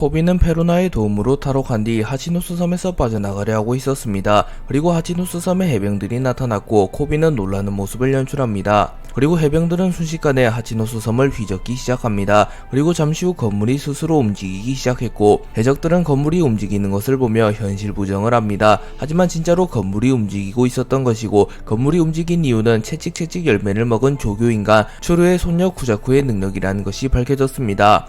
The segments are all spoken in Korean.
코비는 페루나의 도움으로 탈옥한 뒤 하치노스 섬에서 빠져나가려 하고 있었습니다. 그리고 하치노스 섬에 해병들이 나타났고 코비는 놀라는 모습을 연출합니다. 그리고 해병들은 순식간에 하치노스 섬을 휘젓기 시작합니다. 그리고 잠시 후 건물이 스스로 움직이기 시작했고 해적들은 건물이 움직이는 것을 보며 현실 부정을 합니다. 하지만 진짜로 건물이 움직이고 있었던 것이고 건물이 움직인 이유는 채찍 열매를 먹은 조교인간 추르의 손녀 쿠자쿠의 능력이라는 것이 밝혀졌습니다.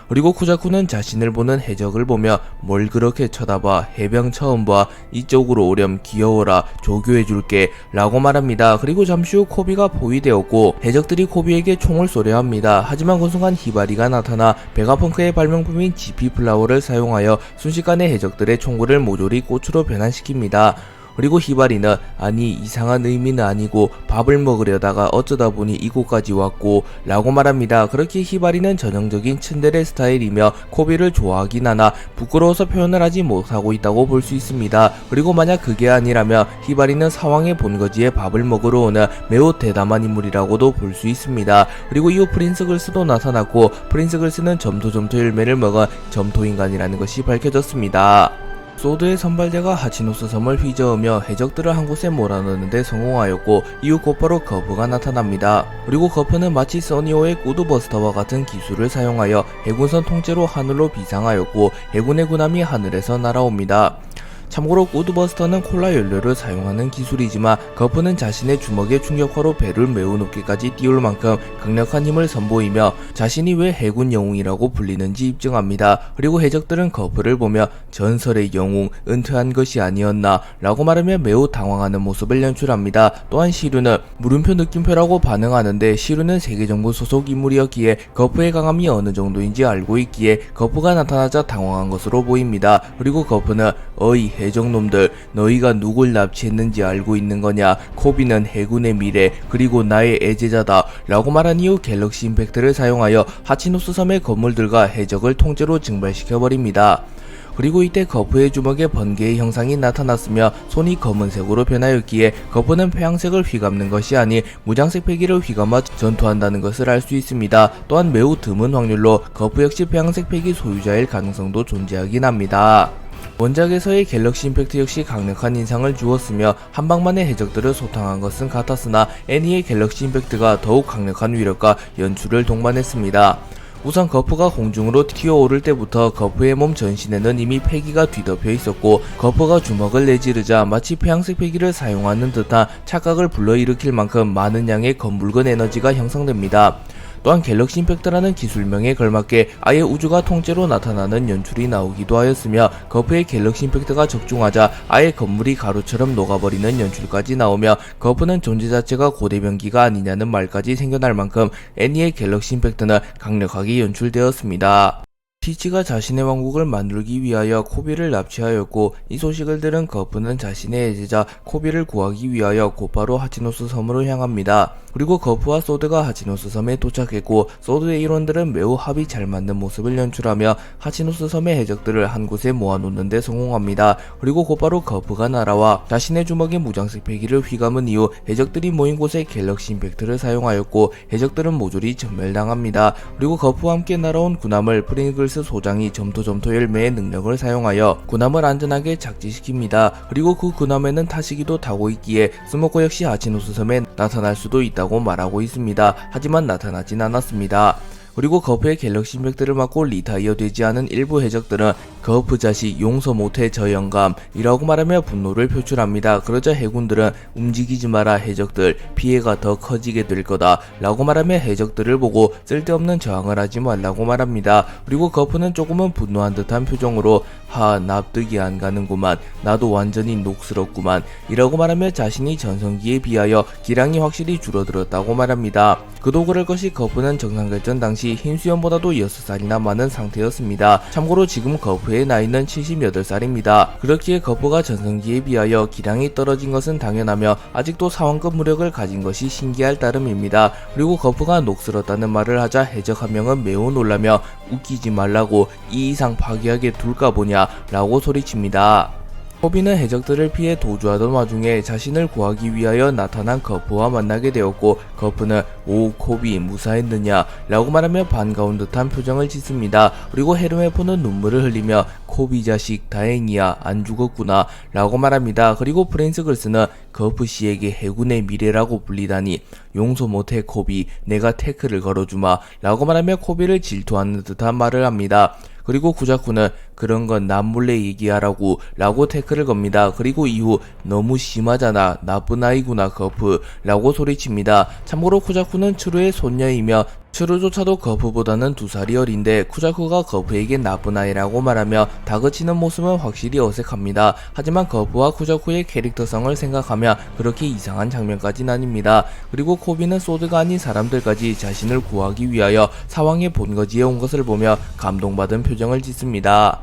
그리고 쿠자쿠는 자신을 보는 해적을 보며 뭘 그렇게 쳐다봐, 해병 처음 봐, 이쪽으로 오렴, 귀여워라, 조교해줄게 라고 말합니다. 그리고 잠시 후 코비가 포위되었고 해적들이 코비에게 총을 쏘려 합니다. 하지만 그 순간 히바리가 나타나 베가펑크의 발명품인 GP 플라워를 사용하여 순식간에 해적들의 총구를 모조리 꽃으로 변환시킵니다. 그리고 히바리는 아니 이상한 의미는 아니고 밥을 먹으려다가 어쩌다 보니 이곳까지 왔고 라고 말합니다. 그렇게 히바리는 전형적인 츤데레 스타일이며 코비를 좋아하긴 하나 부끄러워서 표현을 하지 못하고 있다고 볼 수 있습니다. 그리고 만약 그게 아니라면 히바리는 사왕의 본거지에 밥을 먹으러 오는 매우 대담한 인물이라고도 볼 수 있습니다. 그리고 이후 프린스 글스도 나타났고 프린스 글스는 점토 열매를 먹은 점토인간이라는 것이 밝혀졌습니다. 소드의 선발대가 하치노스 섬을 휘저으며 해적들을 한 곳에 몰아넣는 데 성공하였고 이후 곧바로 거프가 나타납니다. 그리고 거프는 마치 써니오의 꾸드버스터와 같은 기술을 사용하여 해군선 통째로 하늘로 비상하였고 해군의 군함이 하늘에서 날아옵니다. 참고로 꾸드버스터는 콜라 연료를 사용하는 기술이지만 거프는 자신의 주먹의 충격파로 배를 매우 높게까지 띄울 만큼 강력한 힘을 선보이며 자신이 왜 해군 영웅이라고 불리는지 입증합니다. 그리고 해적들은 거프를 보며 전설의 영웅 은퇴한 것이 아니었나 라고 말하며 매우 당황하는 모습을 연출합니다. 또한 시류는 물음표 느낌표라고 반응하는데 시류는 세계정부 소속 인물이었기에 거프의 강함이 어느 정도인지 알고 있기에 거프가 나타나자 당황한 것으로 보입니다. 그리고 거프는 어이 해적놈들 너희가 누굴 납치했는지 알고 있는 거냐, 코비는 해군의 미래 그리고 나의 애제자다 라고 말한 이후 갤럭시 임팩트를 사용하여 하치노스 섬의 건물들과 해적을 통째로 증발시켜버립니다. 그리고 이때 거프의 주먹에 번개의 형상이 나타났으며 손이 검은색으로 변하였기에 거프는 폐양색을 휘감는 것이 아닌 무장색 패기를 휘감아 전투한다는 것을 알 수 있습니다. 또한 매우 드문 확률로 거프 역시 폐양색 패기 소유자일 가능성도 존재하긴 합니다. 원작에서의 갤럭시 임팩트 역시 강력한 인상을 주었으며 한방만에 해적들을 소탕한 것은 같았으나 애니의 갤럭시 임팩트가 더욱 강력한 위력과 연출을 동반했습니다. 우선 거프가 공중으로 튀어오를 때부터 거프의 몸 전신에는 이미 패기가 뒤덮여 있었고 거프가 주먹을 내지르자 마치 폐양색 패기를 사용하는 듯한 착각을 불러일으킬 만큼 많은 양의 검붉은 에너지가 형성됩니다. 또한 갤럭시 임팩트라는 기술명에 걸맞게 아예 우주가 통째로 나타나는 연출이 나오기도 하였으며 거프의 갤럭시 임팩트가 적중하자 아예 건물이 가루처럼 녹아버리는 연출까지 나오며 거프는 존재 자체가 고대변기가 아니냐는 말까지 생겨날 만큼 애니의 갤럭시 임팩트는 강력하게 연출되었습니다. 피치가 자신의 왕국을 만들기 위하여 코비를 납치하였고 이 소식을 들은 거프는 자신의 애제자 코비를 구하기 위하여 곧바로 하치노스 섬으로 향합니다. 그리고 거프와 소드가 하치노스 섬에 도착했고 소드의 일원들은 매우 합이 잘 맞는 모습을 연출하며 하치노스 섬의 해적들을 한 곳에 모아놓는 데 성공합니다. 그리고 곧바로 거프가 날아와 자신의 주먹에 무장색 패기를 휘감은 이후 해적들이 모인 곳에 갤럭시 임팩트를 사용하였고 해적들은 모조리 전멸당합니다. 그리고 거프와 함께 날아온 군함을 프링글스 소장이 점토 열매의 능력을 사용하여 군함을 안전하게 착지시킵니다. 그리고 그 군함에는 타시기도 타고 있기에 스모커 역시 하치노스 섬에 나타날 수도 있다고 말하고 있습니다. 하지만 나타나진 않았습니다. 그리고 거프의 갤럭시 임팩트를 맞고 리타이어 되지 않은 일부 해적들은 거프 자식 용서 못해 저 영감이라고 말하며 분노를 표출합니다. 그러자 해군들은 움직이지 마라 해적들, 피해가 더 커지게 될 거다 라고 말하며 해적들을 보고 쓸데없는 저항을 하지 말라고 말합니다. 그리고 거프는 조금은 분노한 듯한 표정으로 하 납득이 안 가는구만, 나도 완전히 녹슬었구만 이라고 말하며 자신이 전성기에 비하여 기량이 확실히 줄어들었다고 말합니다. 그도 그럴 것이 거프는 정상결전 당시 흰수염보다도 6살이나 많은 상태였습니다. 참고로 지금 거프의 나이는 78살입니다. 그렇기에 거프가 전성기에 비하여 기량이 떨어진 것은 당연하며 아직도 사원급 무력을 가진 것이 신기할 따름입니다. 그리고 거프가 녹슬었다는 말을 하자 해적 한 명은 매우 놀라며 웃기지 말라고 이 이상 파괴하게 둘까 보냐 라고 소리칩니다. 코비는 해적들을 피해 도주하던 와중에 자신을 구하기 위하여 나타난 거프와 만나게 되었고, 거프는 "오 코비, 무사했느냐?" 라고 말하며 반가운 듯한 표정을 짓습니다. 그리고 헤르메포는 눈물을 흘리며 "코비 자식 다행이야, 안 죽었구나" 라고 말합니다. 그리고 프린스 글스는 거프 씨에게 해군의 미래라고 불리다니 용서 못해 코비, 내가 태클을 걸어주마 라고 말하며 코비를 질투하는 듯한 말을 합니다. 그리고 구자쿠는 "그런 건 남 몰래 얘기하라고" 라고 태클을 겁니다. 그리고 이후 "너무 심하잖아, 나쁜 아이구나 거프" 라고 소리칩니다. 참고로 쿠자쿠는 추루의 손녀이며 추루조차도 거프보다는 2살이 어린데 쿠자쿠가 거프에게 나쁜 아이라고 말하며 다그치는 모습은 확실히 어색합니다. 하지만 거프와 쿠자쿠의 캐릭터성을 생각하면 그렇게 이상한 장면까진 아닙니다. 그리고 코비는 소드가 아닌 사람들까지 자신을 구하기 위하여 사왕의 본거지에 온 것을 보며 감동받은 표정을 짓습니다.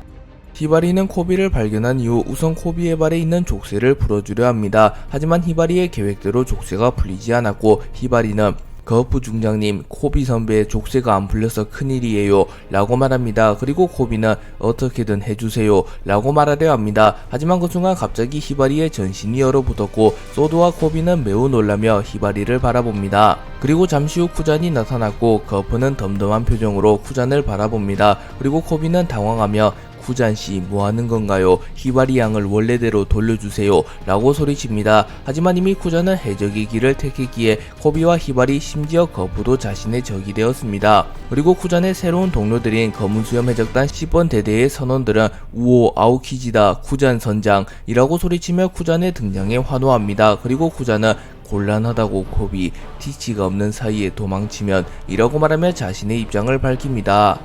히바리는 코비를 발견한 이후 우선 코비의 발에 있는 족쇄를 풀어주려 합니다. 하지만 히바리의 계획대로 족쇄가 풀리지 않았고, 히바리는 거프 중장님, 코비 선배의 족쇄가 안 풀려서 큰일이에요 라고 말합니다. 그리고 코비는 "어떻게든 해주세요 라고 말하려 합니다. 하지만 그 순간 갑자기 히바리의 전신이 얼어붙었고, 소드와 코비는 매우 놀라며 히바리를 바라봅니다. 그리고 잠시 후 쿠잔이 나타났고, 거프는 덤덤한 표정으로 쿠잔을 바라봅니다. 그리고 코비는 당황하며 "쿠잔씨 뭐하는 건가요? 히바리 양을 원래대로 돌려주세요 라고 소리칩니다. 하지만 이미 쿠잔은 해적의 길을 택했기에 코비와 히바리, 심지어 거프도 자신의 적이 되었습니다. 그리고 쿠잔의 새로운 동료들인 검은수염 해적단 10번 대대의 선원들은 "우오 아오키지다, 쿠잔 선장" 이라고 소리치며 쿠잔의 등장에 환호합니다. 그리고 쿠잔은 "곤란하다고 코비, 티치가 없는 사이에 도망치면" 이라고 말하며 자신의 입장을 밝힙니다.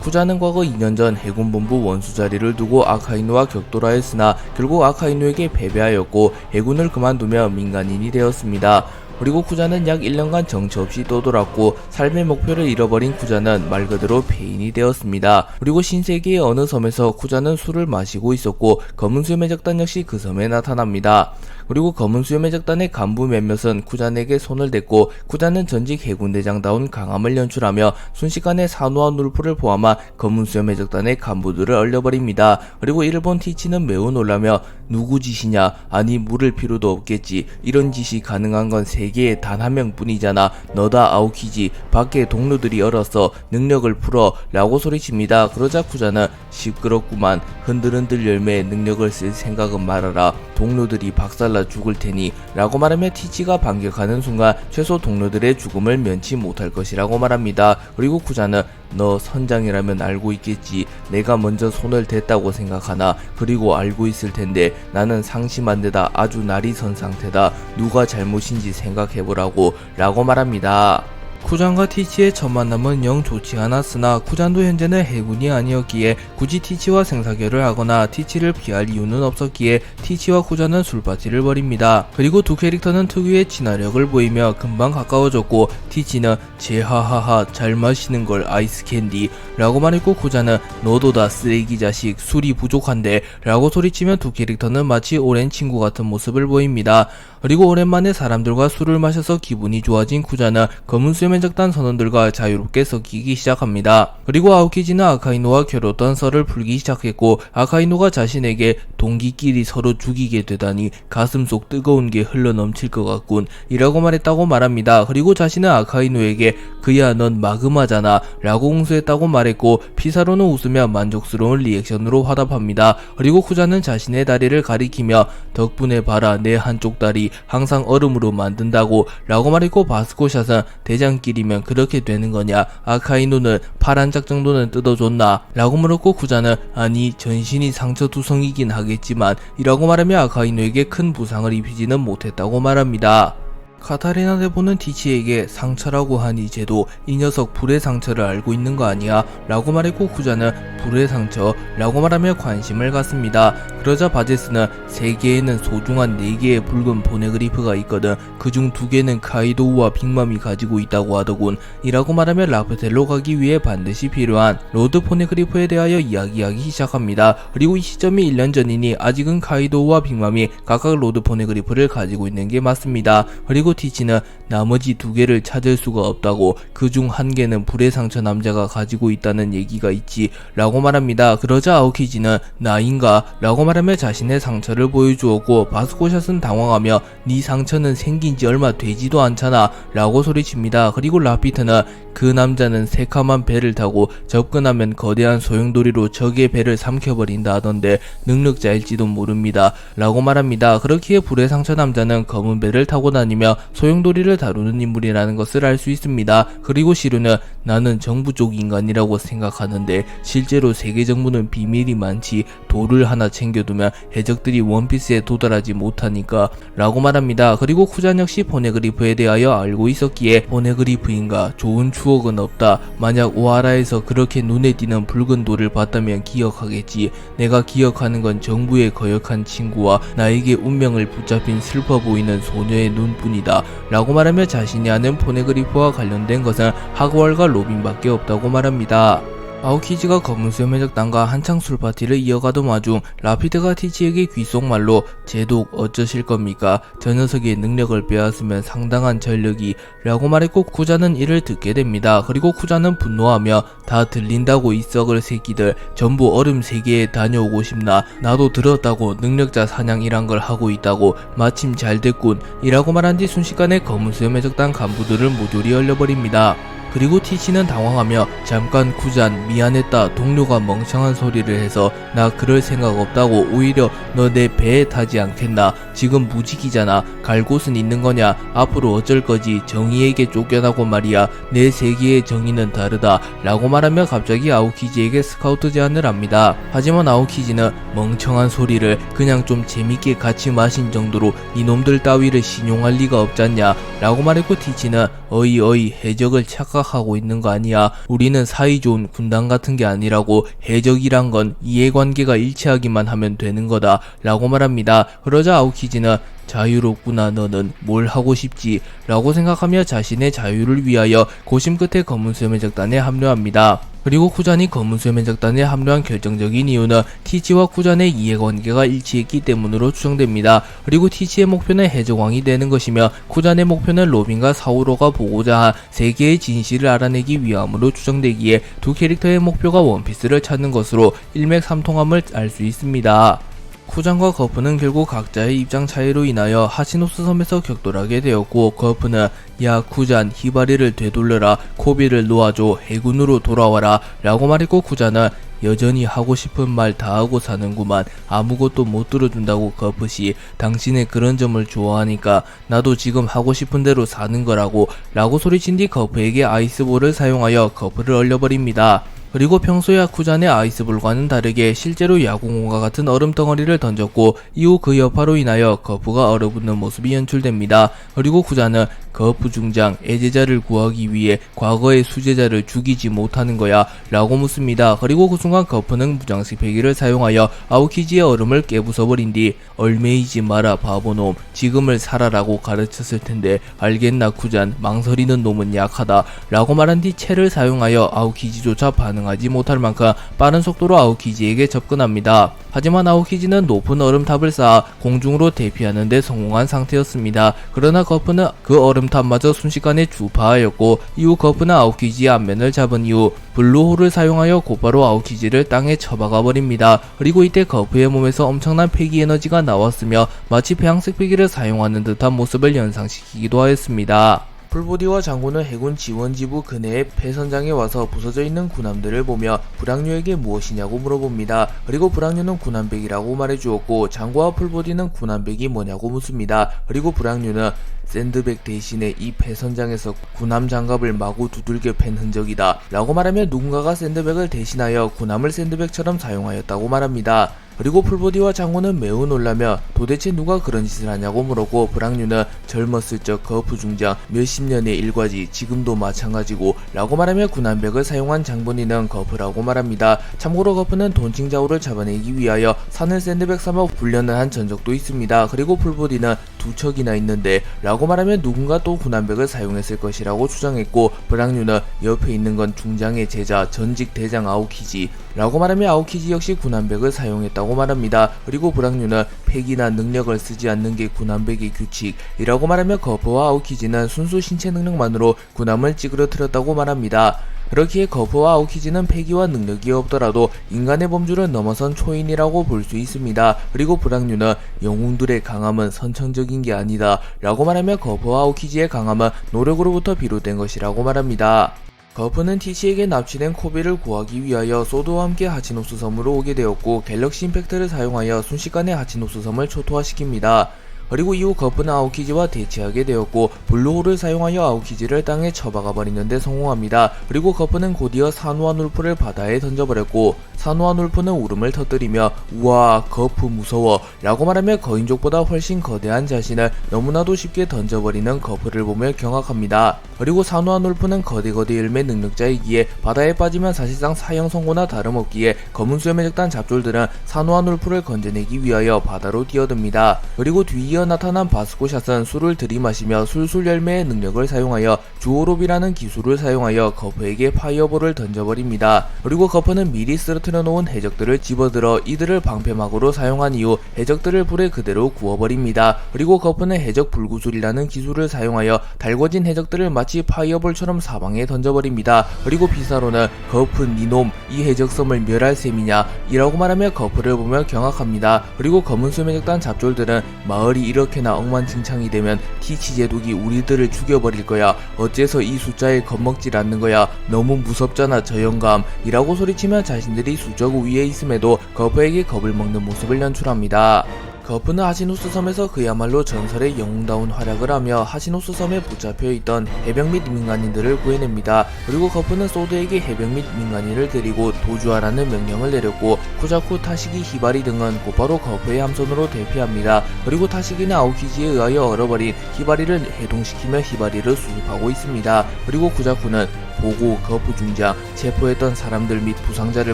쿠잔은 과거 2년 전 해군본부 원수 자리를 두고 아카이누와 격돌하였으나 결국 아카이누에게 패배하였고 해군을 그만두며 민간인이 되었습니다. 그리고 쿠잔은 약 1년간 정처 없이 떠돌았고 삶의 목표를 잃어버린 쿠잔은 말 그대로 폐인이 되었습니다. 그리고 신세계의 어느 섬에서 쿠잔은 술을 마시고 있었고 검은수염 해적단 역시 그 섬에 나타납니다. 그리고 검은수염 해적단의 간부 몇몇은 쿠잔에게 손을 댔고, 쿠잔은 전직 해군대장다운 강함을 연출하며 순식간에 산호와 눌프를 포함한 검은수염 해적단의 간부들을 얼려버립니다. 그리고 이를 본 티치는 매우 놀라며 "누구 짓이냐? 아니 물을 필요도 없겠지. 이런 짓이 가능한 건 세계에 단 한 명뿐이잖아. 너다 아오키지. 밖에 동료들이 얼었어. 능력을 풀어 라고 소리칩니다. 그러자 쿠잔은 "시끄럽구만. 흔들흔들 열매의 능력을 쓸 생각은 말아라. 동료들이 박살나 죽을 테니" 라고 말하며 티치가 반격하는 순간 최소 동료들의 죽음을 면치 못할 것이라고 말합니다. 그리고 쿠잔은 "너 선장이라면 알고 있겠지. 내가 먼저 손을 댔다고 생각하나? 그리고 알고 있을 텐데 나는 상심한 데다 아주 날이 선 상태다. 누가 잘못인지 생각해보라고 라고 말합니다. 쿠잔과 티치의 첫 만남은 영 좋지 않았으나 쿠잔도 현재는 해군이 아니었기에 굳이 티치와 생사결을 하거나 티치를 피할 이유는 없었기에 티치와 쿠잔은 술파티를 벌입니다. 그리고 두 캐릭터는 특유의 친화력을 보이며 금방 가까워졌고, 티치는 "제하하하 잘 마시는 걸 아이스캔디" 라고 말했고, 쿠잔은 "너도다 쓰레기 자식, 술이 부족한데" 라고 소리치며 두 캐릭터는 마치 오랜 친구 같은 모습을 보입니다. 그리고 오랜만에 사람들과 술을 마셔서 기분이 좋아진 쿠잔은 검은수염 해적단 선원들과 자유롭게 섞이기 시작합니다. 그리고 아오키지는 아카이누와 겨뤘던 썰을 풀기 시작했고, 아카이누가 자신에게 "동기끼리 서로 죽이게 되다니 가슴속 뜨거운 게 흘러넘칠 것 같군" 이라고 말했다고 말합니다. 그리고 자신은 아카이누에게 "그야 넌 마그마잖아" 라고 공수했다고 말했고, 피사로는 웃으며 만족스러운 리액션으로 화답합니다. 그리고 쿠잔은 자신의 다리를 가리키며 "덕분에 봐라, 내 한쪽 다리 항상 얼음으로 만든다고" 라고 말했고, 바스코샷은 "대장끼리면 그렇게 되는 거냐? 아카이누는 팔 한 짝 정도는 뜯어줬나? 라고 물었고, 쿠잔은 "아니 전신이 상처투성이긴 하겠지만" 이라고 말하며 아카이누에게 큰 부상을 입히지는 못했다고 말합니다. 카타리나 데보는 티치에게 "상처라고 하니 쟤도 이 녀석 불의 상처를 알고 있는 거 아니야? 라고 말했고, 쿠자는 "불의 상처? 라고 말하며 관심을 갖습니다. 그러자 바제스는 "세계에는 소중한 4개의 붉은 포네그리프가 있거든. 그중 2개는 카이도우와 빅맘이 가지고 있다고 하더군" 이라고 말하며 라프텔로 가기 위해 반드시 필요한 로드 포네그리프에 대하여 이야기하기 시작합니다. 그리고 이 시점이 1년 전이니 아직은 카이도우와 빅맘이 각각 로드 포네그리프를 가지고 있는 게 맞습니다. 그리고 티치는 "나머지 2개를 찾을 수가 없다고. 그중 1개는 불의 상처 남자가 가지고 있다는 얘기가 있지" 라고 말합니다. 그러자 아오키지는 "나인가? 라고 말하며 자신의 상처를 보여주었고 바스코샷은 당황하며 네 상처는 생긴지 얼마 되지도 않잖아 라고 소리칩니다. 그리고 라피트는 그 남자는 새카만 배를 타고 접근하면 거대한 소용돌이로 적의 배를 삼켜버린다 하던데 능력자일지도 모릅니다 라고 말합니다. 그렇기에 불의 상처 남자는 검은 배를 타고 다니며 소용돌이를 다루는 인물이라는 것을 알 수 있습니다. 그리고 시루는 나는 정부 쪽 인간이라고 생각하는데 실제로 세계 정부는 비밀이 많지 돌을 하나 챙겨두면 해적들이 원피스에 도달하지 못하니까 라고 말합니다. 그리고 쿠잔 역시 포네그리프에 대하여 알고 있었기에 포네그리프인가 좋은 추억은 없다. 만약 오하라에서 그렇게 눈에 띄는 붉은 돌을 봤다면 기억하겠지. 내가 기억하는 건 정부의 거역한 친구와 나에게 운명을 붙잡힌 슬퍼 보이는 소녀의 눈뿐이다 라고 말하며 자신이 아는 포네그리프와 관련된 것은 하그왈과 로빈밖에 없다고 말합니다. 아오키지가 검은 수염 해적단과 한창 술파티를 이어가던 와중 라피드가 티치에게 귓속말로 제독 어쩌실 겁니까? 저 녀석의 능력을 빼앗으면 상당한 전력이 라고 말했고 쿠자는 이를 듣게 됩니다. 그리고 쿠자는 분노하며 다 들린다고 이 썩을 새끼들 전부 얼음 세계에 다녀오고 싶나? 나도 들었다고 능력자 사냥이란 걸 하고 있다고 마침 잘 됐군 이라고 말한 뒤 순식간에 검은 수염 해적단 간부들을 모조리 얼려버립니다. 그리고 티치는 당황하며 잠깐 쿠잔 미안했다 동료가 멍청한 소리를 해서 나 그럴 생각 없다고 오히려 너 내 배에 타지 않겠나 지금 무직이잖아 갈 곳은 있는 거냐 앞으로 어쩔 거지 정의에게 쫓겨나고 말이야 내 세계의 정의는 다르다 라고 말하며 갑자기 아오키지에게 스카우트 제안을 합니다. 하지만 아오키지는 멍청한 소리를 그냥 좀 재밌게 같이 마신 정도로 이놈들 따위를 신용할 리가 없잖냐 라고 말했고 티치는 어이 해적을 착각하고 있는 거 아니야. 우리는 사이좋은 군단 같은 게 아니라고 해적이란 건 이해관계가 일치하기만 하면 되는 거다 라고 말합니다. 그러자 아오키지는 자유롭구나 너는 뭘 하고 싶지 라고 생각하며 자신의 자유를 위하여 고심 끝에 검은 수염 해적단에 합류합니다. 그리고 쿠잔이 검은 수염 해적단에 합류한 결정적인 이유는 티치와 쿠잔의 이해관계가 일치했기 때문으로 추정됩니다. 그리고 티치의 목표는 해적왕이 되는 것이며 쿠잔의 목표는 로빈과 사우로가 보고자 한 세계의 진실을 알아내기 위함으로 추정되기에 두 캐릭터의 목표가 원피스를 찾는 것으로 일맥삼통함을 알 수 있습니다. 쿠잔과 거프는 결국 각자의 입장 차이로 인하여 하시노스 섬에서 격돌하게 되었고 거프는 야 쿠잔 히바리를 되돌려라 코비를 놓아줘 해군으로 돌아와라 라고 말했고 쿠잔은 여전히 하고 싶은 말 다 하고 사는구만 아무것도 못 들어준다고 거프씨 당신의 그런 점을 좋아하니까 나도 지금 하고 싶은 대로 사는 거라고 라고 소리친 뒤 거프에게 아이스볼을 사용하여 거프를 얼려버립니다. 그리고 평소에 쿠잔의 아이스볼과는 다르게 실제로 야구공과 같은 얼음덩어리를 던졌고 이후 그 여파로 인하여 거프가 얼어붙는 모습이 연출됩니다. 그리고 쿠잔은 거프 중장 애제자를 구하기 위해 과거의 수제자를 죽이지 못하는 거야 라고 묻습니다. 그리고 그 순간 거프는 무장식 패기를 사용하여 아오키지의 얼음을 깨부숴버린 뒤 얼매이지 마라 바보놈 지금을 살아라고 가르쳤을 텐데 알겠나 쿠잔 망설이는 놈은 약하다 라고 말한 뒤 채를 사용하여 아오키지조차 반응하지 못할 만큼 빠른 속도로 아오키지에게 접근합니다. 하지만 아오키지는 높은 얼음탑을 쌓아 공중으로 대피하는 데 성공한 상태였습니다. 그러나 거프는 그 얼음탑마저 순식간에 주파하였고 이후 거프는 아오키지의 앞면을 잡은 이후 블루홀을 사용하여 곧바로 아오키지를 땅에 쳐박아 버립니다. 그리고 이때 거프의 몸에서 엄청난 폐기 에너지가 나왔으며 마치 배양색 폐기를 사용하는 듯한 모습을 연상시키기도 하였습니다. 풀보디와 장군은 해군 지원지부 근해의 폐선장에 와서 부서져 있는 군함들을 보며 불황류에게 무엇이냐고 물어봅니다. 그리고 불황류는 군함백이라고 말해주었고 장군과 풀보디는 군함백이 뭐냐고 묻습니다. 그리고 불황류는 샌드백 대신에 이 폐선장에서 군함 장갑을 마구 두들겨 팬 흔적이다 라고 말하며 누군가가 샌드백을 대신하여 군함을 샌드백처럼 사용하였다고 말합니다. 그리고 풀보디와 장군은 매우 놀라며 도대체 누가 그런 짓을 하냐고 물었고 불황류는 젊었을 적 거프 중장 몇십 년의 일과지 지금도 마찬가지고 라고 말하며 군함백을 사용한 장본인은 거프라고 말합니다. 참고로 거프는 돈칭자오를 잡아내기 위하여 산을 샌드백 삼아 훈련을 한 전적도 있습니다. 그리고 풀보디는 두 척이나 있는데 라고 말하며 누군가 또 군함백을 사용했을 것이라고 추정했고 불황류는 옆에 있는 건 중장의 제자 전직 대장 아오키지 라고 말하며 아오키지 역시 군함백을 사용했다고 말합니다. 그리고 불황류는 팩이나 능력을 쓰지 않는 게 군함백의 규칙이라고 말하며 거프와 아오키지는 순수 신체 능력만으로 군함을 찌그러뜨렸다고 말합니다. 그렇기에 거프와 아오키지는 패기와 능력이 없더라도 인간의 범주를 넘어선 초인이라고 볼 수 있습니다. 그리고 브랑뉴는 영웅들의 강함은 선천적인 게 아니다 라고 말하며 거프와 아오키지의 강함은 노력으로부터 비롯된 것이라고 말합니다. 거프는 티치에게 납치된 코비를 구하기 위하여 소드와 함께 하치노스 섬으로 오게 되었고 갤럭시 임팩트를 사용하여 순식간에 하치노스 섬을 초토화시킵니다. 그리고 이후 거프는 아오키지와 대치하게 되었고 블루홀을 사용하여 아오키지를 땅에 처박아 버리는데 성공합니다. 그리고 거프는 곧이어 산호와 놀프를 바다에 던져버렸고 산호와 놀프는 울음을 터뜨리며 우와 거프 무서워 라고 말하며 거인족보다 훨씬 거대한 자신을 너무나도 쉽게 던져버리는 거프를 보며 경악합니다. 그리고 산호와 놀프는 거대거대 열매 능력자이기에 바다에 빠지면 사실상 사형선고나 다름없기에 검은 수염의 적단 잡졸들은 산호와 놀프를 건져내기 위하여 바다로 뛰어듭니다. 그리고 뒤이어 나타난 바스코샷은 술을 들이마시며 술술 열매의 능력을 사용하여 주오롭이라는 기술을 사용하여 거프에게 파이어볼을 던져버립니다. 그리고 거프는 미리 쓰러뜨려 놓은 해적들을 집어들어 이들을 방패막으로 사용한 이후 해적들을 불에 그대로 구워버립니다. 그리고 거프는 해적 불구술이라는 기술을 사용하여 달궈진 해적들을 마치 파이어볼처럼 사방에 던져버립니다. 그리고 비사로는 거프 니놈 이 해적섬을 멸할 셈이냐 이라고 말하며 거프를 보며 경악합니다. 그리고 검은 수염의 적단 잡졸들은 마을이 이렇게나 엉망진창이 되면 티치 제독이 우리들을 죽여버릴 거야. 어째서 이 숫자에 겁먹질 않는 거야. 너무 무섭잖아 저 영감 이라고 소리치며 자신들이 수적 우위에 있음에도 거프에게 겁을 먹는 모습을 연출합니다. 거프는 하시노스 섬에서 그야말로 전설의 영웅다운 활약을 하며 하시노스 섬에 붙잡혀 있던 해병 및 민간인들을 구해냅니다. 그리고 거프는 소드에게 해병 및 민간인을 데리고 도주하라는 명령을 내렸고 코자쿠, 타시기, 히바리 등은 곧바로 거프의 함선으로 대피합니다. 그리고 타시기는 아오키지에 의하여 얼어버린 히바리를 해동시키며 히바리를 수습하고 있습니다. 그리고 코자쿠는 보고 거프 중장 체포했던 사람들 및 부상자를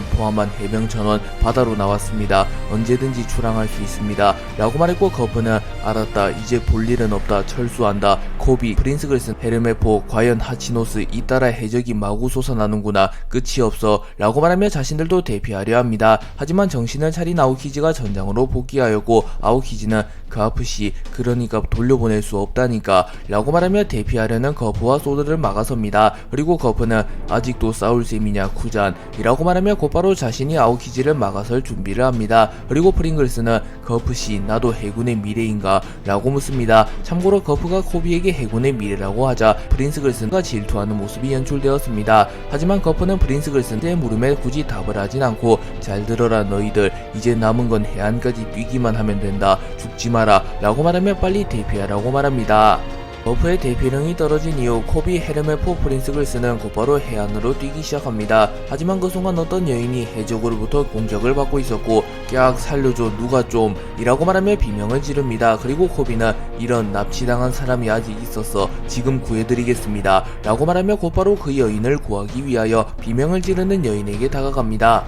포함한 해병 전원 바다로 나왔습니다. 언제든지 출항할 수 있습니다 라고 말했고 거프는 알았다 이제 볼 일은 없다 철수한다 코비, 프린스 글슨, 헤르메포, 과연 하치노스 잇따라 해적이 마구 솟아나는구나 끝이 없어 라고 말하며 자신들도 대피하려 합니다. 하지만 정신을 차린 아오키지가 전장으로 복귀하였고 아오키지는 가프씨 그러니까 돌려보낼 수 없다니까 라고 말하며 대피하려는 거프와 소드를 막아섭니다. 그리고 거프는 아직도 싸울 셈이냐 쿠잔 이라고 말하며 곧바로 자신이 아오키지를 막아설 준비를 합니다. 그리고 프링글스는 거프씨 나도 해군의 미래인가 라고 묻습니다. 참고로 거프가 코비에게 해군의 미래라고 하자 프린스글슨과 질투하는 모습이 연출되었습니다. 하지만 거프는 프린스글슨의 물음에 굳이 답을 하진 않고 잘 들어라 너희들 이제 남은 건 해안까지 뛰기만 하면 된다 죽지 마라 라고 말하며 빨리 대피하라고 말합니다. 거프의 대피령이 떨어진 이후 코비, 헤르메포, 프린스글스는 곧바로 해안으로 뛰기 시작합니다. 하지만 그 순간 어떤 여인이 해적으로부터 공격을 받고 있었고 깍 살려줘 누가 좀 이라고 말하며 비명을 지릅니다. 그리고 코비는 이런 납치당한 사람이 아직 있었어 지금 구해드리겠습니다 라고 말하며 곧바로 그 여인을 구하기 위하여 비명을 지르는 여인에게 다가갑니다.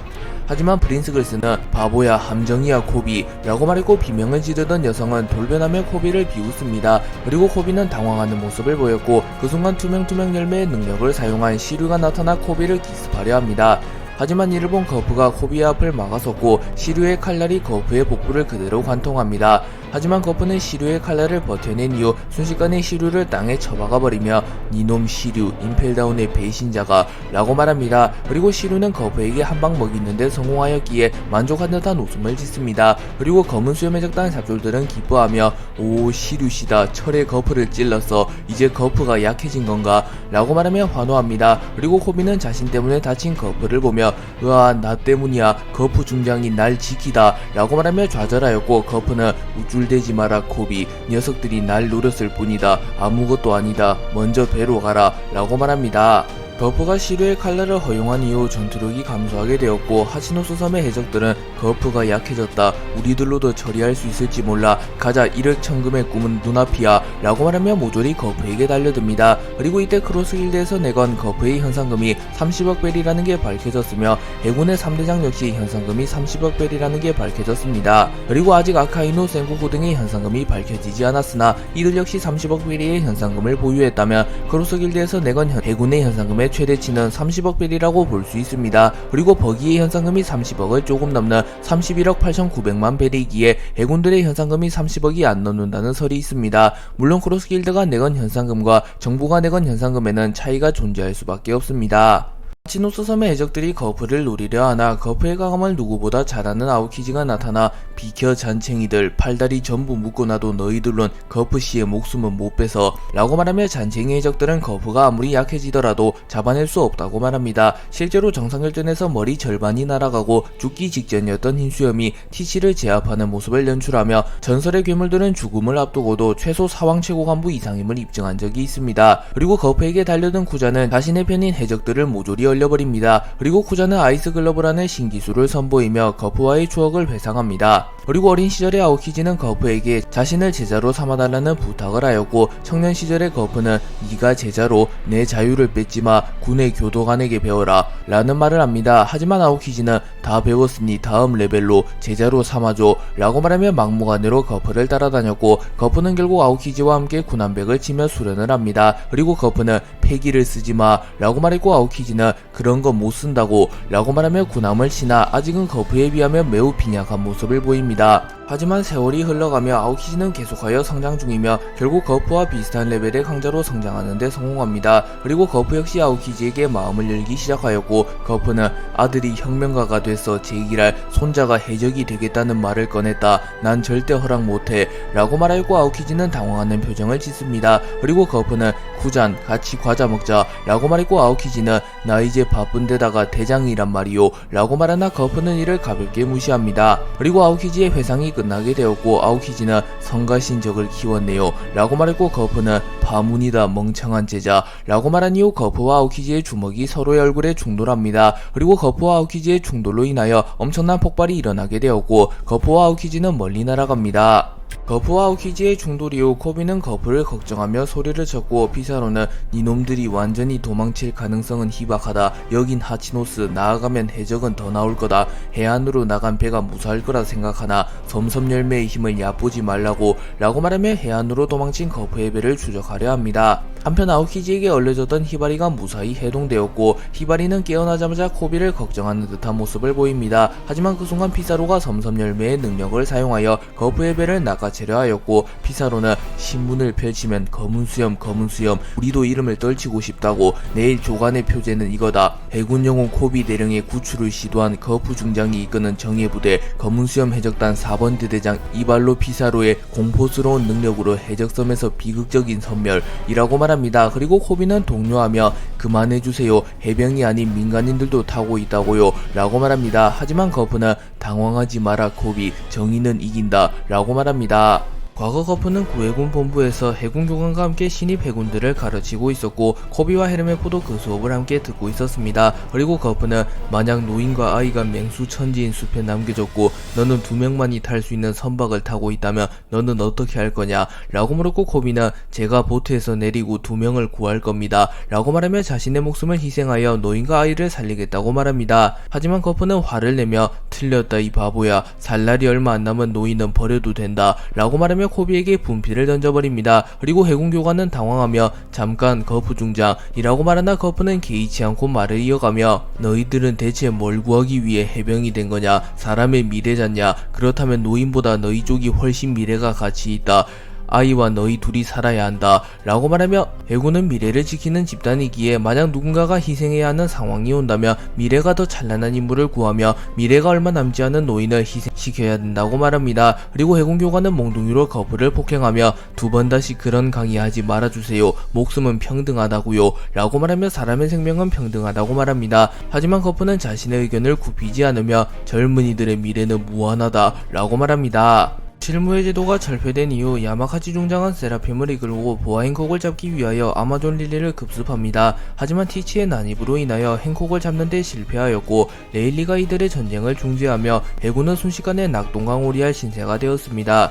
하지만 프린스글스는 바보야 함정이야 코비 라고 말했고 비명을 지르던 여성은 돌변하며 코비를 비웃습니다. 그리고 코비는 당황하는 모습을 보였고 그 순간 투명 열매의 능력을 사용한 시류가 나타나 코비를 기습하려 합니다. 하지만 이를 본 거프가 코비의 앞을 막아섰고 시류의 칼날이 거프의 복부를 그대로 관통합니다. 하지만 거프는 시류의 칼날을 버텨낸 이후 순식간에 시류를 땅에 처박아버리며 니놈 시류 임펠다운의 배신자가 라고 말합니다. 그리고 시류는 거프에게 한 방 먹이는데 성공하였기에 만족한 듯한 웃음을 짓습니다. 그리고 검은 수염의 적단 잡졸들은 기뻐하며 오 시류시다 철의 거프를 찔렀어 이제 거프가 약해진 건가 라고 말하며 환호합니다. 그리고 코비는 자신 때문에 다친 거프를 보며 으아 나 때문이야 거프 중장이 날 지키다 라고 말하며 좌절하였고 거프는 우쭐대지 마라 코비 녀석들이 날 노렸을 뿐이다 아무것도 아니다 먼저 배로 가라 라고 말합니다. 거프가 시류의 칼날을 허용한 이후 전투력이 감소하게 되었고 하시노스 섬의 해적들은 거프가 약해졌다 우리들로도 처리할 수 있을지 몰라 가자 일억천금의 꿈은 눈앞이야 라고 말하며 모조리 거프에게 달려듭니다. 그리고 이때 크로스 길드에서 내건 거프의 현상금이 30억 벨이라는 게 밝혀졌으며 해군의 3대장 역시 현상금이 30억 벨이라는 게 밝혀졌습니다. 그리고 아직 아카이노, 센고쿠 등의 현상금이 밝혀지지 않았으나 이들 역시 30억 벨의 현상금을 보유했다면 크로스 길드에서 내건 해군의 현상금의 최대치는 30억 벨이라고 볼 수 있습니다. 그리고 버기의 현상금이 30억을 조금 넘는 31억 8,900만 벨이기에 해군들의 현상금이 30억이 안 넘는다는 설이 있습니다. 물론 크로스 길드가 내건 현상금과 정부가 내건 현상금에는 차이가 존재할 수밖에 없습니다. 하치노스 섬의 해적들이 거프를 노리려 하나 거프의 가감을 누구보다 잘 아는 아오키지가 나타나 비켜 잔챙이들 팔다리 전부 묶어놔도 너희들론 거프씨의 목숨은 못 뺏어 라고 말하며 잔챙이 해적들은 거프가 아무리 약해지더라도 잡아낼 수 없다고 말합니다. 실제로 정상결전에서 머리 절반이 날아가고 죽기 직전이었던 흰수염이 티치를 제압하는 모습을 연출하며 전설의 괴물들은 죽음을 앞두고도 최소 사왕 최고 간부 이상임을 입증한 적이 있습니다. 그리고 거프에게 달려든 쿠자는 자신의 편인 해적들을 모조리 얼려버립니다. 그리고 쿠자는 아이스 글러브라는 신기술을 선보이며 거프와의 추억을 회상합니다. 그리고 어린 시절의 아오키지는 거프에게 자신을 제자로 삼아달라는 부탁을 하였고 청년 시절의 거프는 네가 제자로 내 자유를 뺏지마 군의 교도관에게 배워라 라는 말을 합니다. 하지만 아오키지는 다 배웠으니 다음 레벨로 제자로 삼아줘 라고 말하며 막무가내로 거프를 따라다녔고 거프는 결국 아오키지와 함께 군함백을 치며 수련을 합니다. 그리고 거프는 패기를 쓰지마 라고 말했고 아오키지는 그런 거 못 쓴다고 라고 말하며 군함을 치나 아직은 거프에 비하면 매우 빈약한 모습을 보입니다. 하지만 세월이 흘러가며 아오키지는 계속하여 성장 중이며 결국 거프와 비슷한 레벨의 강자로 성장하는 데 성공합니다. 그리고 거프 역시 아오키지에게 마음을 열기 시작하였고 거프는 아들이 혁명가가 돼서 제기랄 손자가 해적이 되겠다는 말을 꺼냈다. 난 절대 허락 못해 라고 말하였고 아오키지는 당황하는 표정을 짓습니다. 그리고 거프는 쿠잔 같이 과자 먹자 라고 말했고 아오키지는 나 이제 바쁜데다가 대장이란 말이요 라고 말하나 거프는 이를 가볍게 무시합니다. 그리고 아오키지의 회상이 끝나게 되었고 아오키지는 성가신적을 키웠네요 라고 말했고 거프는 파문이다 멍청한 제자 라고 말한 이후 거프와 아오키지의 주먹이 서로의 얼굴에 충돌합니다. 그리고 거프와 아오키지의 충돌로 인하여 엄청난 폭발이 일어나게 되었고 거프와 아오키지는 멀리 날아갑니다. 거프와 아오키지의 충돌 이후 코비는 거프를 걱정하며 소리를 쳤고 피사로는 니놈들이 완전히 도망칠 가능성은 희박하다. 여긴 하치노스 나아가면 해적은 더 나올 거다. 해안으로 나간 배가 무사할 거라 생각하나 섬섬열매의 힘을 얕보지 말라고 라고 말하며 해안으로 도망친 거프의 배를 추적하려 합니다. 한편 아오키지에게 얼려졌던 히바리가 무사히 해동되었고 히바리는 깨어나자마자 코비를 걱정하는 듯한 모습을 보입니다. 하지만 그 순간 피사로가 섬섬열매의 능력을 사용하여 거프의 배를 낚아채려 하였고 피사로는 신문을 펼치면 검은 수염 우리도 이름을 떨치고 싶다고 내일 조간의 표제는 이거다. 해군 영웅 코비 대령의 구출을 시도한 거프 중장이 이끄는 정예부대 검은 수염 해적단 4번 대대장 이발로 피사로의 공포스러운 능력으로 해적섬에서 비극적인 선멸이라고 말합니다. 그리고 코비는 독려하며 그만해주세요. 해병이 아닌 민간인들도 타고 있다고요 라고 말합니다. 하지만 거프는 당황하지 마라 코비 정의는 이긴다 라고 말합니다. 과거 거프는 구해군 본부에서 해군 교관과 함께 신입 해군들을 가르치고 있었고 코비와 헤르메포도 그 수업을 함께 듣고 있었습니다. 그리고 거프는 만약 노인과 아이가 맹수천지인 숲에 남겨졌고 너는 2명만이 탈 수 있는 선박을 타고 있다면 너는 어떻게 할 거냐 라고 물었고 코비는 제가 보트에서 내리고 2명을 구할 겁니다 라고 말하며 자신의 목숨을 희생하여 노인과 아이를 살리겠다고 말합니다. 하지만 거프는 화를 내며 틀렸다 이 바보야. 살 날이 얼마 안 남은 노인은 버려도 된다 라고 말하며 코비에게 분필을 던져버립니다. 그리고 해군교관은 당황하며 잠깐 거프 중장이라고 말하나 거프는 개의치 않고 말을 이어가며 너희들은 대체 뭘 구하기 위해 해병이 된 거냐. 사람의 미래잖냐. 그렇다면 노인보다 너희 쪽이 훨씬 미래가 가치 있다. 아이와 너희 둘이 살아야 한다 라고 말하며 해군은 미래를 지키는 집단이기에 만약 누군가가 희생해야 하는 상황이 온다면 미래가 더 찬란한 인물을 구하며 미래가 얼마 남지 않은 노인을 희생시켜야 된다고 말합니다. 그리고 해군교관은 몽둥이로 거프를 폭행하며 2번 다시 그런 강의하지 말아주세요. 목숨은 평등하다고요 라고 말하며 사람의 생명은 평등하다고 말합니다. 하지만 거프는 자신의 의견을 굽히지 않으며 젊은이들의 미래는 무한하다 라고 말합니다. 실무의 제도가 철폐된 이후 야마카치 중장은 세라핌을 이끌고 보아 행콕을 잡기 위하여 아마존 릴리를 급습합니다. 하지만 티치의 난입으로 인하여 행콕을 잡는 데 실패하였고 레일리가 이들의 전쟁을 중지하며 해군은 순식간에 낙동강 오리알 신세가 되었습니다.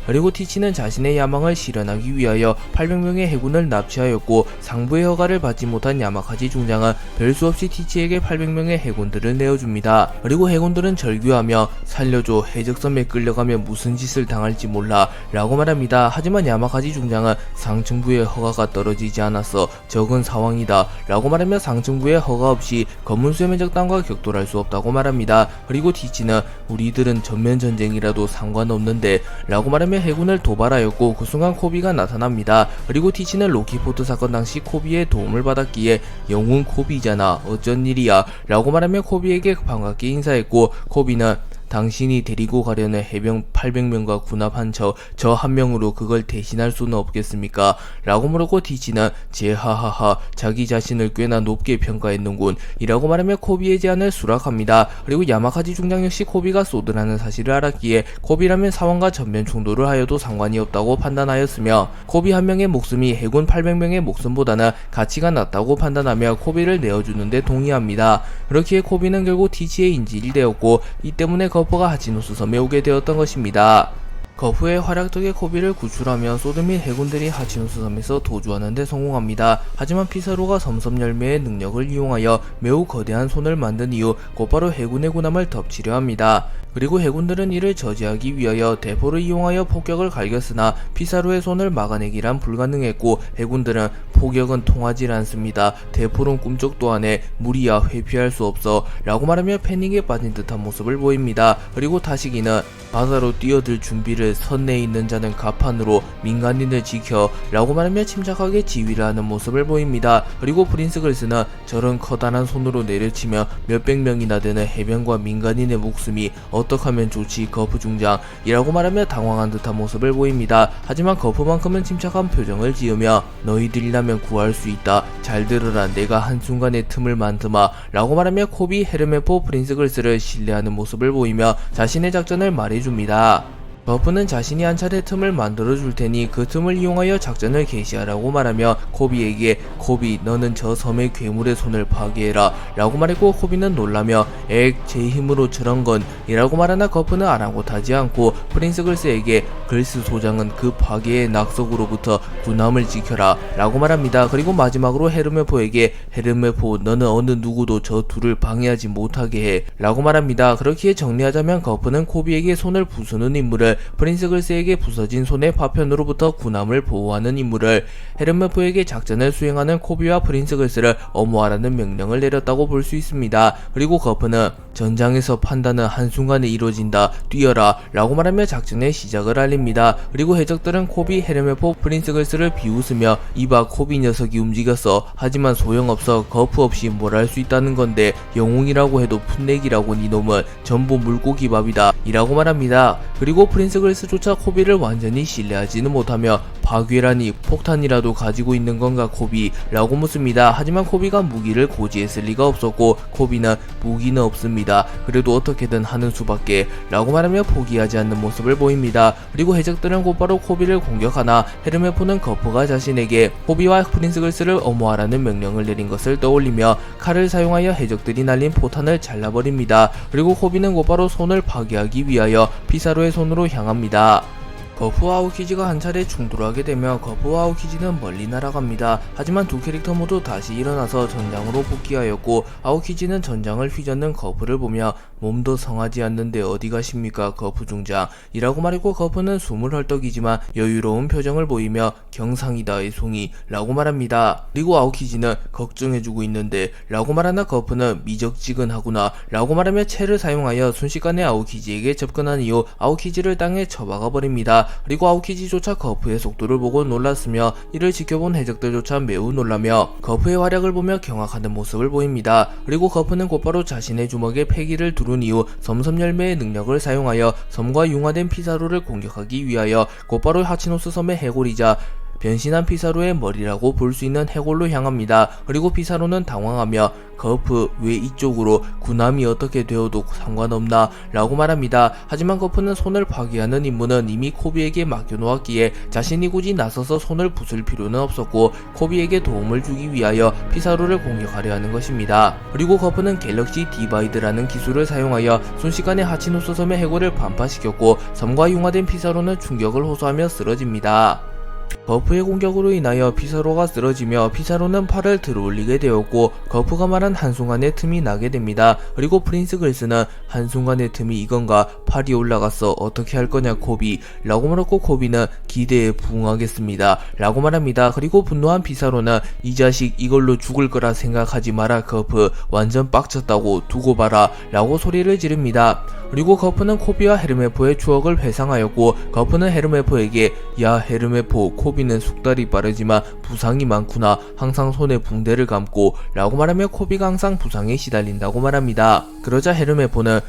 그리고 티치는 자신의 야망을 실현하기 위하여 800명의 해군을 납치하였고 상부의 허가를 받지 못한 야마카지 중장은 별 수 없이 티치에게 800명의 해군들을 내어줍니다. 그리고 해군들은 절규하며 살려줘 해적섬에 끌려가면 무슨 짓을 당할지 몰라 라고 말합니다. 하지만 야마카지 중장은 상층부의 허가가 떨어지지 않았어. 적은 상황이다 라고 말하며 상층부의 허가 없이 검은수염 해적단과 격돌할 수 없다고 말합니다. 그리고 티치는 우리들은 전면전쟁이라도 상관없는데 라고 말하며 말하면 해군을 도발하였고 그 순간 코비가 나타납니다. 그리고 티치는 로키포트 사건 당시 코비의 도움을 받았기에 영웅 코비잖아 어쩐 일이야 라고 말하며 코비에게 반갑게 인사했고, 코비는 당신이 데리고 가려는 해병 800명과 군합한 저 한 명으로 그걸 대신할 수는 없겠습니까? 라고 물었고, 티치는 제하하하 자기 자신을 꽤나 높게 평가했는군 이라고 말하며 코비의 제안을 수락합니다. 그리고 야마카지 중장 역시 코비가 소드라는 사실을 알았기에 코비라면 사원과 전면 충돌을 하여도 상관이 없다고 판단하였으며, 코비 한 명의 목숨이 해군 800명의 목숨보다는 가치가 낮다고 판단하며 코비를 내어주는데 동의합니다. 그렇기에 코비는 결국 티치의 인질이 되었고, 이 때문에 거프가 하치노스 섬에 오게 되었던 것입니다. 거프의 활약 덕에 코비를 구출하며 소드 및 해군들이 하치노스 섬에서 도주하는 데 성공합니다. 하지만 피사로가 섬섬열매의 능력을 이용하여 매우 거대한 손을 만든 이후 곧바로 해군의 군함을 덮치려 합니다. 그리고 해군들은 이를 저지하기 위하여 대포를 이용하여 폭격을 갈겼으나 피사로의 손을 막아내기란 불가능했고, 해군들은 폭격은 통하지 않습니다. 대포는 꿈쩍도 안해 무리야 회피할 수 없어 라고 말하며 패닉에 빠진 듯한 모습을 보입니다. 그리고 다시기는 바다로 뛰어들 준비를 선 내에 있는 자는 갑판으로 민간인을 지켜 라고 말하며 침착하게 지휘를 하는 모습을 보입니다. 그리고 프린스 글스는 저런 커다란 손으로 내려치며 몇백 명이나 되는 해병과 민간인의 목숨이 어떡하면 좋지 거프 중장 이라고 말하며 당황한 듯한 모습을 보입니다. 하지만 거프만큼은 침착한 표정을 지으며 너희들이라면 구할 수 있다. 잘 들으라. 내가 한순간의 틈을 만드마 라고 말하며 코비 헤르메포 프린스 글스를 신뢰하는 모습을 보이며 자신의 작전을 말해줍니다. 거프는 자신이 한 차례 틈을 만들어줄 테니 그 틈을 이용하여 작전을 개시하라고 말하며 코비에게 코비 너는 저 섬의 괴물의 손을 파괴해라 라고 말했고, 코비는 놀라며 제 힘으로 저런 건 이라고 말하나 거프는 아랑곳하지 않고 프린스 글스에게 글스 소장은 그 파괴의 낙석으로부터 군함을 지켜라 라고 말합니다. 그리고 마지막으로 헤르메포에게 헤르메포 너는 어느 누구도 저 둘을 방해하지 못하게 해 라고 말합니다. 그렇기에 정리하자면 거프는 코비에게 손을 부수는 임무를, 프린스 글스에게 부서진 손의 파편으로부터 군함을 보호하는 임무를, 헤르메포에게 작전을 수행하는 코비와 프린스 글스를 엄호하라는 명령을 내렸다고 볼 수 있습니다. 그리고 거프는 전장에서 판단은 한순간에 이루어진다. 뛰어라 라고 말하며 작전의 시작을 알립니다. 그리고 해적들은 코비, 헤르메포, 프린스 글스를 비웃으며 이봐 코비 녀석이 움직였어. 하지만 소용없어. 거프 없이 뭘 할 수 있다는 건데 영웅이라고 해도 풋내기라고 니놈은 전부 물고기밥이다 이라고 말합니다. 그리고 프린스 글스조차 코비를 완전히 신뢰하지는 못하며 파괴라니 폭탄이라도 가지고 있는 건가 코비 라고 묻습니다. 하지만 코비가 무기를 고지했을 리가 없었고 코비는 무기는 없습니다. 그래도 어떻게든 하는 수밖에 라고 말하며 포기하지 않는 모습을 보입니다. 그리고 해적들은 곧바로 코비를 공격하나 헤르메포는 거프가 자신에게 코비와 프린스 글스를 엄호하라는 명령을 내린 것을 떠올리며 칼을 사용하여 해적들이 날린 포탄을 잘라버립니다. 그리고 코비는 곧바로 손을 파괴하기 위하여 피사로의 손으로 향합니다. 거프와 아오키지가 한 차례 충돌하게 되며 거프와 아오키지는 멀리 날아갑니다. 하지만 두 캐릭터 모두 다시 일어나서 전장으로 복귀하였고, 아오키지는 전장을 휘젓는 거프를 보며 몸도 성하지 않는데 어디 가십니까 거프 중장 이라고 말했고, 거프는 숨을 헐떡이지만 여유로운 표정을 보이며 경상이다 애송이 라고 말합니다. 그리고 아오키지는 걱정해주고 있는데 라고 말하나 거프는 미적지근하구나 라고 말하며 채를 사용하여 순식간에 아오키지에게 접근한 이후 아오키지를 땅에 쳐박아 버립니다. 그리고 아오키지조차 거프의 속도를 보고 놀랐으며 이를 지켜본 해적들조차 매우 놀라며 거프의 활약을 보며 경악하는 모습을 보입니다. 그리고 거프는 곧바로 자신의 주먹에 패기를 두른 이후 섬섬열매의 능력을 사용하여 섬과 융화된 피사로를 공격하기 위하여 곧바로 하치노스 섬의 해골이자 변신한 피사로의 머리라고 볼 수 있는 해골로 향합니다. 그리고 피사로는 당황하며 거프 왜 이쪽으로 군함이 어떻게 되어도 상관없나 라고 말합니다. 하지만 거프는 손을 파괴하는 임무는 이미 코비에게 맡겨놓았기에 자신이 굳이 나서서 손을 부술 필요는 없었고 코비에게 도움을 주기 위하여 피사로를 공격하려 하는 것입니다. 그리고 거프는 갤럭시 디바이드라는 기술을 사용하여 순식간에 하치노스 섬의 해골을 반파시켰고 섬과 융화된 피사로는 충격을 호소하며 쓰러집니다. 거프의 공격으로 인하여 피사로가 쓰러지며 피사로는 팔을 들어올리게 되었고 거프가 말한 한순간에 틈이 나게 됩니다. 그리고 프린스 글스는 한순간의 틈이 이건가, 팔이 올라갔어 어떻게 할 거냐 코비 라고 말했고 코비는 기대에 부응하겠습니다 라고 말합니다. 그리고 분노한 피사로는 이 자식 이걸로 죽을 거라 생각하지 마라 거프, 완전 빡쳤다고 두고 봐라 라고 소리를 지릅니다. 그리고 거프는 코비와 헤르메포의 추억을 회상하였고 거프는 헤르메포에게 야 헤르메포, 코비는 숙달이 빠르지만 부상이 많구나, 항상 손에 붕대를 감고 라고 말하며 코비가 항상 부상에 시달린다고 말합니다. 그러자 헤르메포는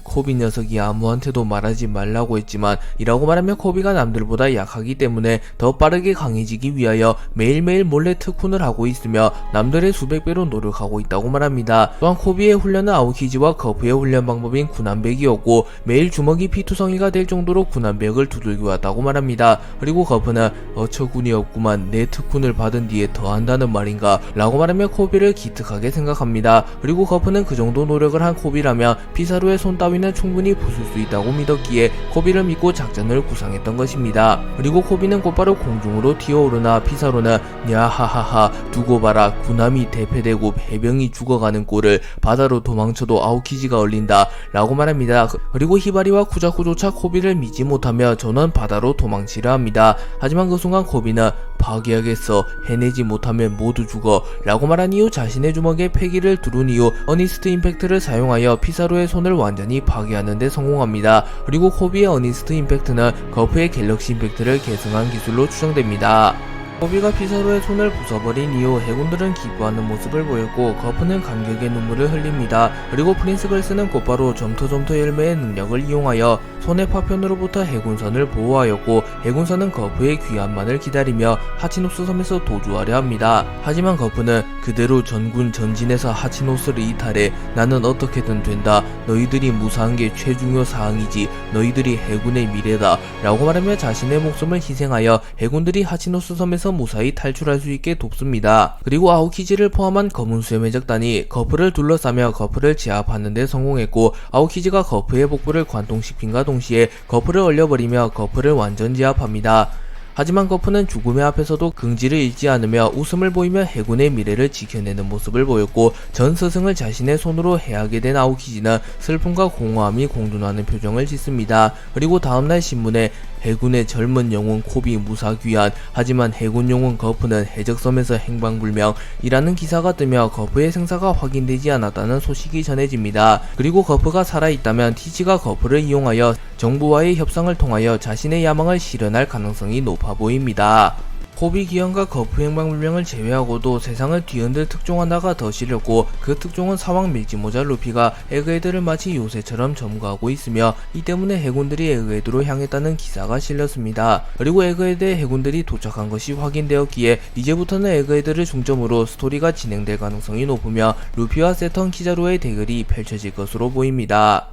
코비 녀석이 아무한테도 말하지 말라고 했지만 이라고 말하며 코비가 남들보다 약하기 때문에 더 빠르게 강해지기 위하여 매일매일 몰래 특훈을 하고 있으며 남들의 수백 배로 노력하고 있다고 말합니다. 또한 코비의 훈련은 아오키지와 거프의 훈련 방법인 군함백이었고 매일 주먹이 피투성이가 될 정도로 군함백을 두들겨 왔다고 말합니다. 그리고 거프는 어처구니 없구만, 내 특훈을 받은 뒤에 더 한다는 말인가 라고 말하며 코비를 기특하게 생각합니다. 그리고 거프는 그 정도 노력을 한 코비라면 피사로의 손 따위는 충분히 부술 수 있다고 믿었기에 코비를 믿고 작전을 구상했던 것입니다. 그리고 코비는 곧바로 공중으로 튀어오르나 피사로는 야하하하 두고 봐라, 군함이 대패되고 해병이 죽어가는 꼴을, 바다로 도망쳐도 아오키지가 얼린다 라고 말합니다. 그리고 히바리와 쿠자쿠조차 코비를 믿지 못하며 전원 바다로 도망치려 합니다. 하지만 그 순간 코비는 파괴하겠어, 해내지 못하면 모두 죽어 라고 말한 이후 자신의 주먹에 패기를 두른 이후 어니스트 임팩트를 사용하여 피사로의 손을 완전히 파괴하는 데 성공합니다. 그리고 코비의 어니스트 임팩트는 거프의 갤럭시 임팩트를 계승한 기술로 추정됩니다. 코비가 피사로의 손을 부숴버린 이후 해군들은 기뻐하는 모습을 보였고 거프는 감격의 눈물을 흘립니다. 그리고 프린스 글스는 곧바로 점토점토 열매의 능력을 이용하여 손의 파편으로부터 해군선을 보호하였고 해군선은 거프의 귀환만을 기다리며 하치노스 섬에서 도주하려 합니다. 하지만 거프는 그대로 전군 전진해서 하치노스를 이탈해 나는 어떻게든 된다, 너희들이 무사한 게 최중요 사항이지, 너희들이 해군의 미래다 라고 말하며 자신의 목숨을 희생하여 해군들이 하치노스 섬에서 무사히 탈출할 수 있게 돕습니다. 그리고 아오키지를 포함한 검은 수염의 적단이 거프를 둘러싸며 거프를 제압하는 데 성공했고 아오키지가 거프의 복부를 관통시킨과 동시에 거프를 얼려버리며 거프를 완전 제압합니다. 하지만 거프는 죽음의 앞에서도 긍지를 잃지 않으며 웃음을 보이며 해군의 미래를 지켜내는 모습을 보였고 전 스승을 자신의 손으로 해하게 된 아오키지는 슬픔과 공허함이 공존하는 표정을 짓습니다. 그리고 다음날 신문에 해군의 젊은 영웅 코비 무사 귀환, 하지만 해군 영웅 거프는 해적섬에서 행방불명이라는 기사가 뜨며 거프의 생사가 확인되지 않았다는 소식이 전해집니다. 그리고 거프가 살아있다면 티지가 거프를 이용하여 정부와의 협상을 통하여 자신의 야망을 실현할 가능성이 높아 보입니다. 코비 기현과 거프 행방불명을 제외하고도 세상을 뒤흔들 특종 하나가 더 실렸고 그 특종은 사왕 밀지모자 루피가 에그헤드를 마치 요새처럼 점거하고 있으며 이 때문에 해군들이 에그헤드로 향했다는 기사가 실렸습니다. 그리고 에그헤드에 해군들이 도착한 것이 확인되었기에 이제부터는 에그헤드를 중점으로 스토리가 진행될 가능성이 높으며 루피와 세턴 키자루의 대결이 펼쳐질 것으로 보입니다.